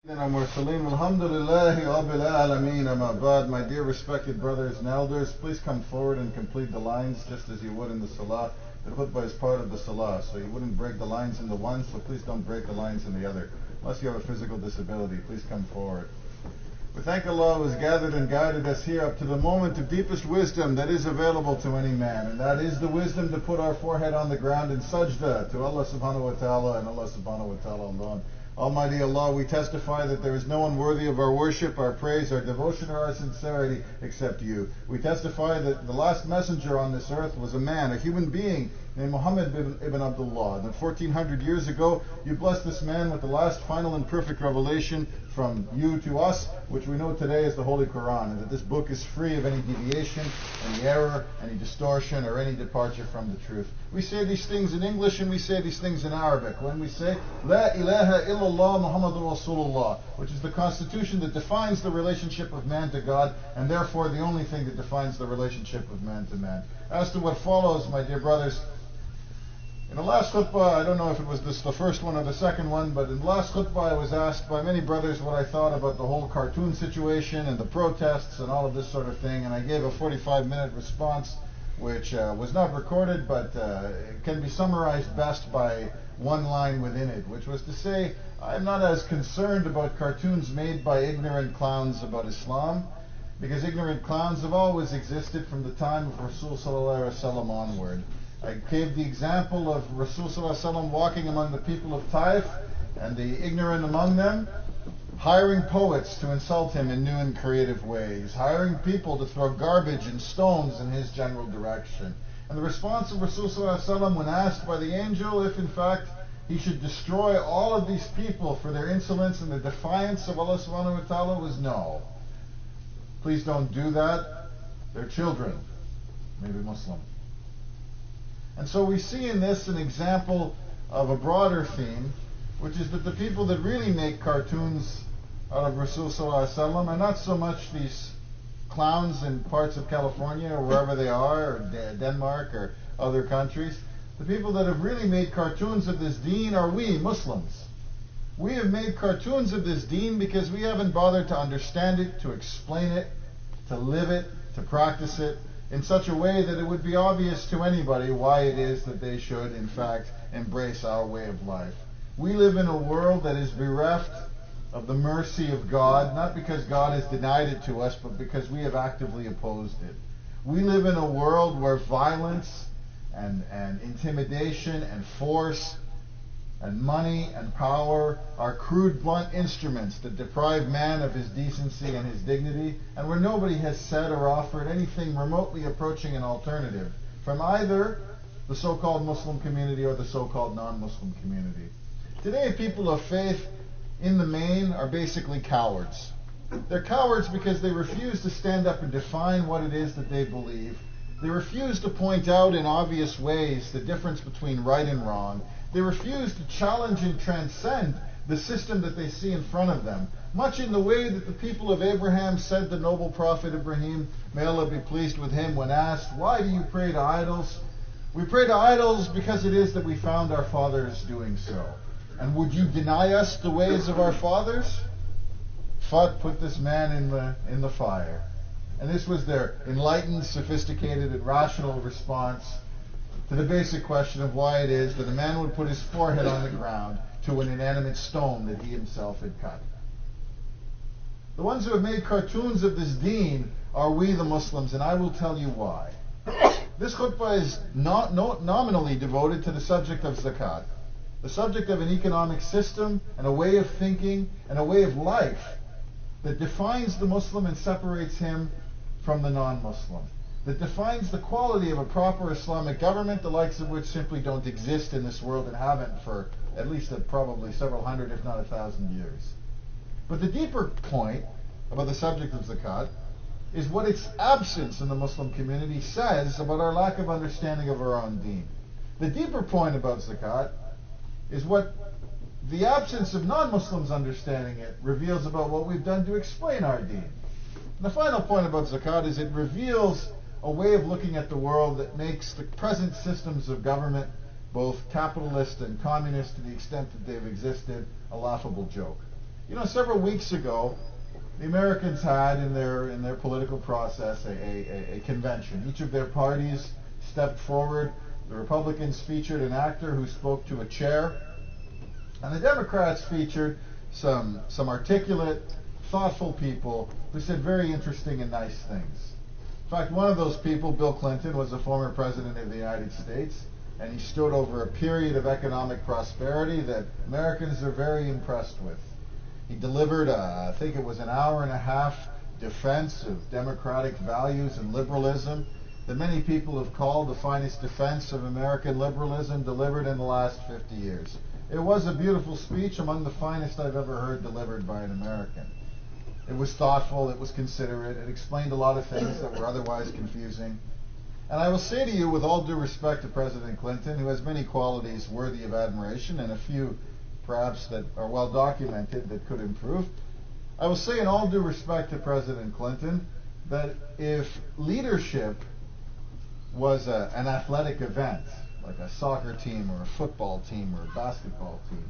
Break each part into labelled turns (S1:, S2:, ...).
S1: Alhamdulillahi Rabbil Alameen, amma ba'd. My dear respected brothers and elders, please come forward and complete the lines just as you would in the salah. The khutbah is part of the salah, so you wouldn't break the lines into one, so please don't break the lines in the other. Unless you have a physical disability, please come forward. We thank Allah who has gathered and guided us here up to the moment of deepest wisdom that is available to any man, and that is the wisdom to put our forehead on the ground in sajda to Allah subhanahu wa ta'ala and Allah subhanahu wa ta'ala alone. Almighty Allah, we testify that there is no one worthy of our worship, our praise, our devotion, or our sincerity except you. We testify that the last messenger on this earth was a man, a human being, named Muhammad ibn Abdullah. And 1400 years ago, you blessed this man with the last, final, and perfect revelation from you to us, which we know today as the Holy Quran, and that this book is free of any deviation, any error, any distortion, or any departure from the truth. We say these things in English and we say these things in Arabic. When we say, La ilaha illallah Muhammadur Rasulullah, which is the constitution that defines the relationship of man to God, and therefore the only thing that defines the relationship of man to man. As to what follows, my dear brothers, in the last khutbah, I don't know if it was the first one or the second one, but in the last khutbah I was asked by many brothers what I thought about the whole cartoon situation and the protests and all of this sort of thing, and I gave a 45-minute response which was not recorded, but it can be summarized best by one line within it, which was to say, I'm not as concerned about cartoons made by ignorant clowns about Islam, because ignorant clowns have always existed from the time of Rasul sallallahu alaihi wasallam onward. I gave the example of Rasul sallallahu alaihi wasallam walking among the people of Taif, and the ignorant among them hiring poets to insult him in new and creative ways, hiring people to throw garbage and stones in his general direction. And the response of Rasul sallallahu alaihi wasallam when asked by the angel if in fact he should destroy all of these people for their insolence and the defiance of Allah subhanahu wa ta'ala was no. Please don't do that. They're children, maybe Muslim. And so we see in this an example of a broader theme, which is that the people that really make cartoons out of Rasul sallallahu alaihi wasallam are not so much these clowns in parts of California or wherever they are, or Denmark or other countries. The people that have really made cartoons of this deen are we, Muslims. We have made cartoons of this deen because we haven't bothered to understand it, to explain it, to live it, to practice it, in such a way that it would be obvious to anybody why it is that they should, in fact, embrace our way of life. We live in a world that is bereft of the mercy of God, not because God has denied it to us, but because we have actively opposed it. We live in a world where violence and intimidation and force and money and power are crude, blunt instruments that deprive man of his decency and his dignity, and where nobody has said or offered anything remotely approaching an alternative from either the so-called Muslim community or the so-called non-Muslim community. Today, people of faith, in the main, are basically cowards. They're cowards because they refuse to stand up and define what it is that they believe. They refuse to point out in obvious ways the difference between right and wrong. They refuse to challenge and transcend the system that they see in front of them, much in the way that the people of Abraham said the noble prophet Ibrahim, may Allah be pleased with him, when asked, why do you pray to idols? We pray to idols because it is that we found our fathers doing so. And would you deny us the ways of our fathers? Fat put this man in the fire. And this was their enlightened, sophisticated, and rational response to the basic question of why it is that a man would put his forehead on the ground to an inanimate stone that he himself had cut. The ones who have made cartoons of this deen are we the Muslims, and I will tell you why. This khutbah is not nominally devoted to the subject of Zakat, the subject of an economic system and a way of thinking and a way of life that defines the Muslim and separates him from the non-Muslim, that defines the quality of a proper Islamic government, the likes of which simply don't exist in this world and haven't for at least probably several hundred, if not 1,000 years. But the deeper point about the subject of Zakat is what its absence in the Muslim community says about our lack of understanding of our own deen. The deeper point about Zakat is what the absence of non-Muslims understanding it reveals about what we've done to explain our deen. And the final point about Zakat is it reveals a way of looking at the world that makes the present systems of government, both capitalist and communist to the extent that they've existed, a laughable joke. Several weeks ago, the Americans had in their political process a convention. Each of their parties stepped forward. The Republicans featured an actor who spoke to a chair, and the Democrats featured some articulate, thoughtful people who said very interesting and nice things. In fact, one of those people, Bill Clinton, was a former president of the United States, and he stood over a period of economic prosperity that Americans are very impressed with. He delivered, I think it was an hour and a half defense of democratic values and liberalism that many people have called the finest defense of American liberalism delivered in the last 50 years. It was a beautiful speech, among the finest I've ever heard delivered by an American. It was thoughtful, it was considerate, it explained a lot of things that were otherwise confusing. And I will say to you, with all due respect to President Clinton, who has many qualities worthy of admiration and a few perhaps that are well documented that could improve, I will say in all due respect to President Clinton that if leadership was an athletic event, like a soccer team or a football team or a basketball team,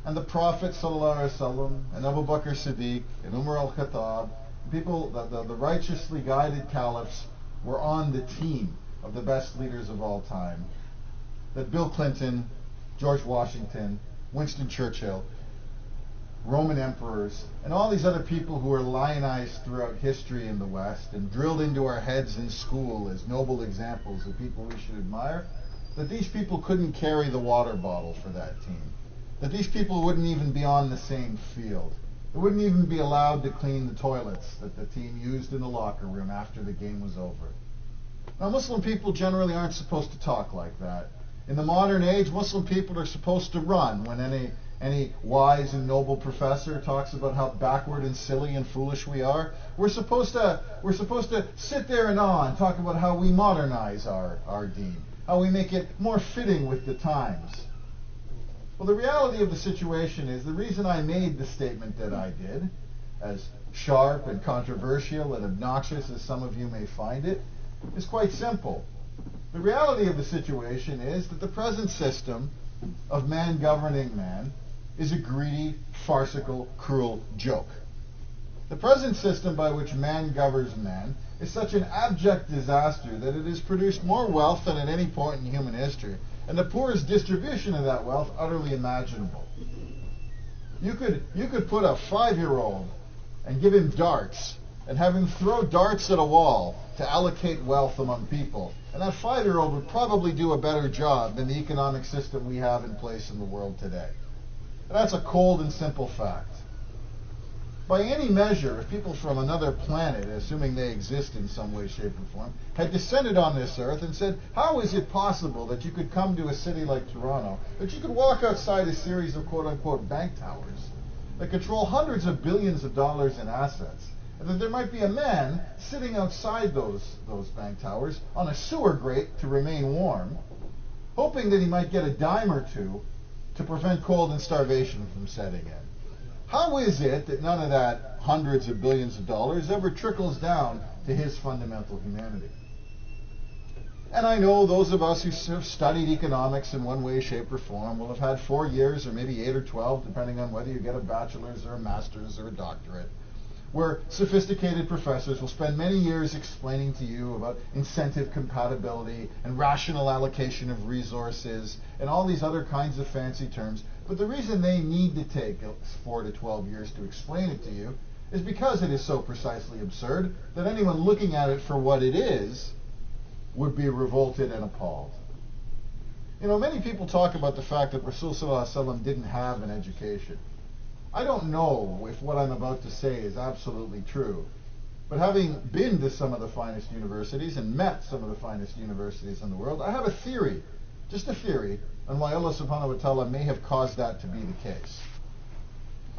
S1: and the Prophet ﷺ and Abu Bakr Siddiq and Umar al-Khattab, people, the righteously guided caliphs, were on the team of the best leaders of all time, that Bill Clinton, George Washington, Winston Churchill, Roman emperors, and all these other people who were lionized throughout history in the West and drilled into our heads in school as noble examples of people we should admire, that these people couldn't carry the water bottle for that team. That these people wouldn't even be on the same field. They wouldn't even be allowed to clean the toilets that the team used in the locker room after the game was over. Now, Muslim people generally aren't supposed to talk like that. In the modern age, Muslim people are supposed to run when any wise and noble professor talks about how backward and silly and foolish we are. We're supposed to sit there and awe and talk about how we modernize our deen, how we make it more fitting with the times. Well, the reality of the situation is the reason I made the statement that I did, as sharp and controversial and obnoxious as some of you may find it, is quite simple. The reality of the situation is that the present system of man governing man is a greedy, farcical, cruel joke. The present system by which man governs man is such an abject disaster that it has produced more wealth than at any point in human history, and the poorest distribution of that wealth utterly imaginable. You could put a 5-year-old and give him darts and have him throw darts at a wall to allocate wealth among people, and that 5-year-old would probably do a better job than the economic system we have in place in the world today. And that's a cold and simple fact. By any measure, if people from another planet, assuming they exist in some way, shape, or form, had descended on this earth and said, how is it possible that you could come to a city like Toronto, that you could walk outside a series of quote-unquote bank towers that control hundreds of billions of dollars in assets, and that there might be a man sitting outside those bank towers on a sewer grate to remain warm, hoping that he might get a dime or two to prevent cold and starvation from setting in? How is it that none of that hundreds of billions of dollars ever trickles down to his fundamental humanity? And I know those of us who have studied economics in one way, shape, or form will have had 4 years, or maybe 8 or 12, depending on whether you get a bachelor's or a master's or a doctorate, where sophisticated professors will spend many years explaining to you about incentive compatibility and rational allocation of resources and all these other kinds of fancy terms. But the reason they need to take 4 to 12 years to explain it to you is because it is so precisely absurd that anyone looking at it for what it is would be revolted and appalled. You know, many people talk about the fact that Rasul Sallallahu Alaihi Wasallam didn't have an education. I don't know if what I'm about to say is absolutely true, but having been to some of the finest universities and met some of the finest universities in the world, I have a theory, just a theory, on why Allah subhanahu wa ta'ala may have caused that to be the case.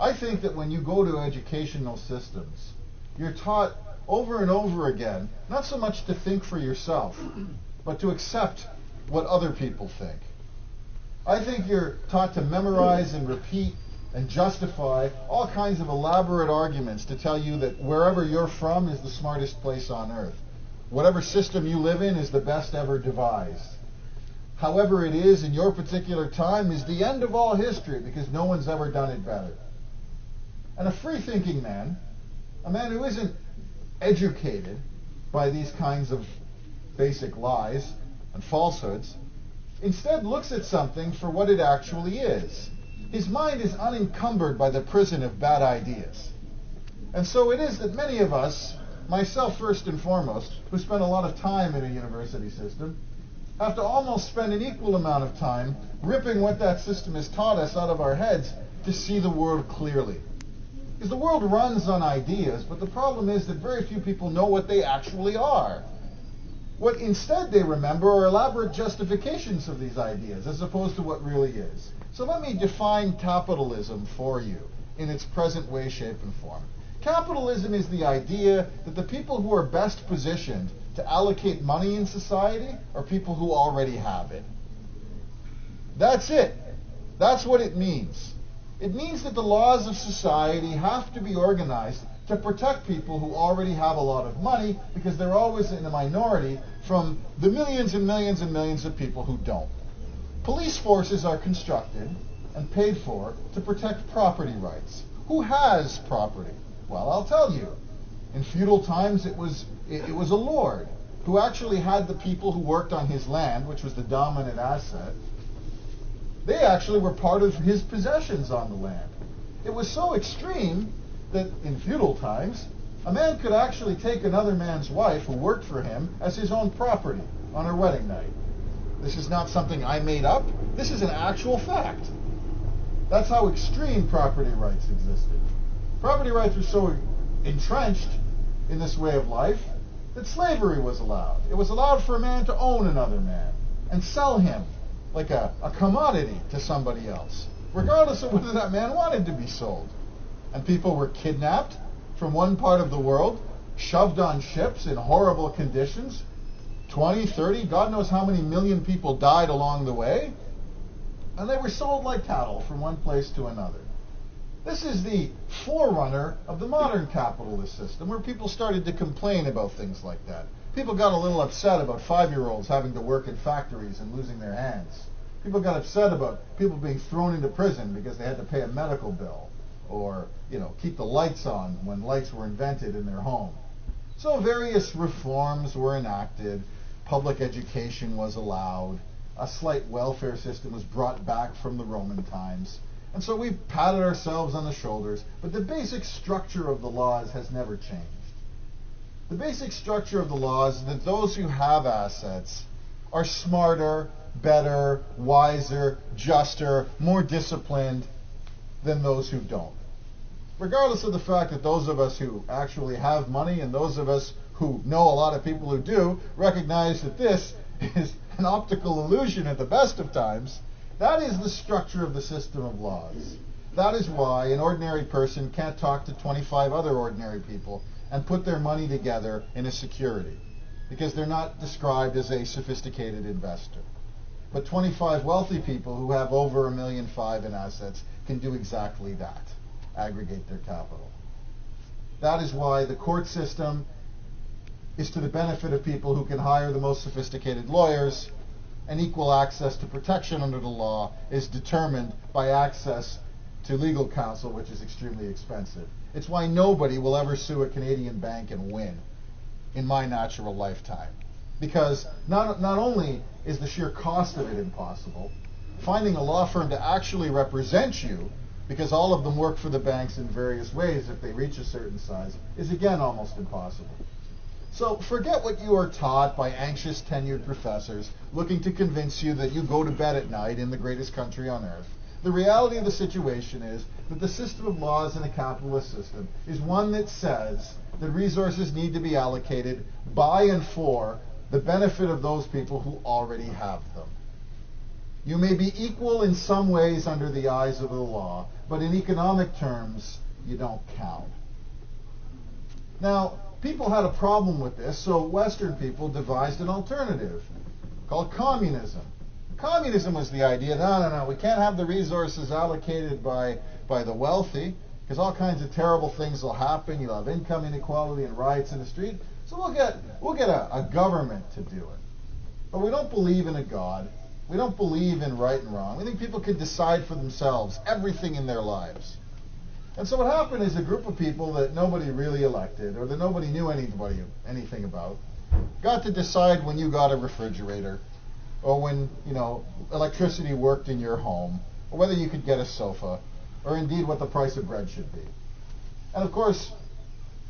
S1: I think that when you go to educational systems, you're taught over and over again, not so much to think for yourself, but to accept what other people think. I think you're taught to memorize and repeat and justify all kinds of elaborate arguments to tell you that wherever you're from is the smartest place on earth. Whatever system you live in is the best ever devised. However it is in your particular time is the end of all history because no one's ever done it better. And a free-thinking man, a man who isn't educated by these kinds of basic lies and falsehoods, instead looks at something for what it actually is. His mind is unencumbered by the prison of bad ideas. And so it is that many of us, myself first and foremost, who spend a lot of time in a university system, have to almost spend an equal amount of time ripping what that system has taught us out of our heads to see the world clearly. Because the world runs on ideas, but the problem is that very few people know what they actually are. What instead they remember are elaborate justifications of these ideas, as opposed to what really is. So let me define capitalism for you in its present way, shape, and form. Capitalism is the idea that the people who are best positioned to allocate money in society are people who already have it. That's it. That's what it means. It means that the laws of society have to be organized to protect people who already have a lot of money, because they're always in a minority from the millions and millions and millions of people who don't. Police forces are constructed and paid for to protect property rights. Who has property? Well, I'll tell you. In feudal times, it was a lord who actually had the people who worked on his land, which was the dominant asset. They actually were part of his possessions on the land. It was so extreme that in feudal times, a man could actually take another man's wife who worked for him as his own property on her wedding night. This is not something I made up. This is an actual fact. That's how extreme property rights existed. Property rights were so entrenched in this way of life that slavery was allowed. It was allowed for a man to own another man and sell him like a commodity to somebody else, regardless of whether that man wanted to be sold. And people were kidnapped from one part of the world, shoved on ships in horrible conditions. 20, 30, God knows how many million people died along the way. And they were sold like cattle from one place to another. This is the forerunner of the modern capitalist system, where people started to complain about things like that. People got a little upset about 5-year-olds having to work in factories and losing their hands. People got upset about people being thrown into prison because they had to pay a medical bill, or, keep the lights on when lights were invented in their home. So various reforms were enacted. Public education was allowed. A slight welfare system was brought back from the Roman times. And so we patted ourselves on the shoulders, but the basic structure of the laws has never changed. The basic structure of the laws is that those who have assets are smarter, better, wiser, juster, more disciplined than those who don't. Regardless of the fact that those of us who actually have money and those of us who know a lot of people who do recognize that this is an optical illusion at the best of times, that is the structure of the system of laws. That is why an ordinary person can't talk to 25 other ordinary people and put their money together in a security, because they're not described as a sophisticated investor. But 25 wealthy people who have over $1.5 million in assets can do exactly that, aggregate their capital. That is why the court system is to the benefit of people who can hire the most sophisticated lawyers, and equal access to protection under the law is determined by access to legal counsel, which is extremely expensive. It's why nobody will ever sue a Canadian bank and win in my natural lifetime. Because not only is the sheer cost of it impossible, finding a law firm to actually represent you, because all of them work for the banks in various ways if they reach a certain size, is again almost impossible. So forget what you are taught by anxious tenured professors looking to convince you that you go to bed at night in the greatest country on earth. The reality of the situation is that the system of laws in a capitalist system is one that says that resources need to be allocated by and for the benefit of those people who already have them. You may be equal in some ways under the eyes of the law, but in economic terms, you don't count. Now, people had a problem with this, so Western people devised an alternative called communism. Communism was the idea, no, we can't have the resources allocated by the wealthy, because all kinds of terrible things will happen. You'll have income inequality and riots in the street. So we'll get a government to do it. But we don't believe in a God. We don't believe in right and wrong. We think people can decide for themselves everything in their lives. And so what happened is a group of people that nobody really elected, or that nobody knew anything about, got to decide when you got a refrigerator, or when, electricity worked in your home, or whether you could get a sofa, or indeed what the price of bread should be. And of course,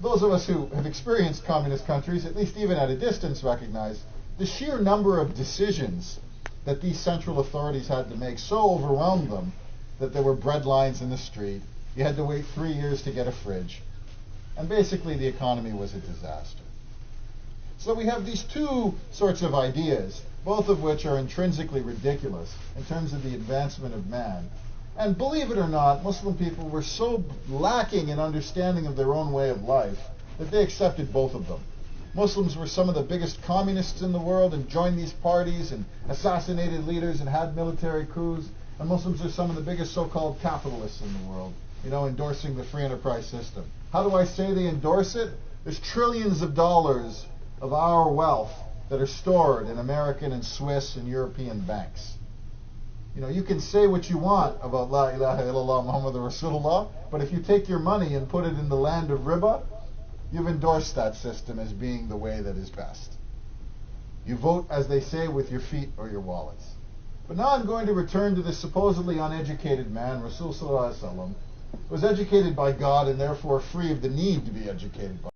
S1: those of us who have experienced communist countries, at least even at a distance, recognize the sheer number of decisions that these central authorities had to make so overwhelmed them that there were bread lines in the street. You had to wait 3 years to get a fridge. And basically the economy was a disaster. So we have these two sorts of ideas, both of which are intrinsically ridiculous in terms of the advancement of man. And believe it or not, Muslim people were so lacking in understanding of their own way of life that they accepted both of them. Muslims were some of the biggest communists in the world and joined these parties and assassinated leaders and had military coups. And Muslims are some of the biggest so-called capitalists in the world, endorsing the free enterprise system. How do I say they endorse it? There's trillions of dollars of our wealth that are stored in American and Swiss and European banks. You can say what you want about La ilaha illallah Muhammadur Rasulullah, but if you take your money and put it in the land of riba, you've endorsed that system as being the way that is best. You vote, as they say, with your feet or your wallets. But now I'm going to return to this supposedly uneducated man, Rasul Sallallahu Alaihi Wasallam, who was educated by God and therefore free of the need to be educated by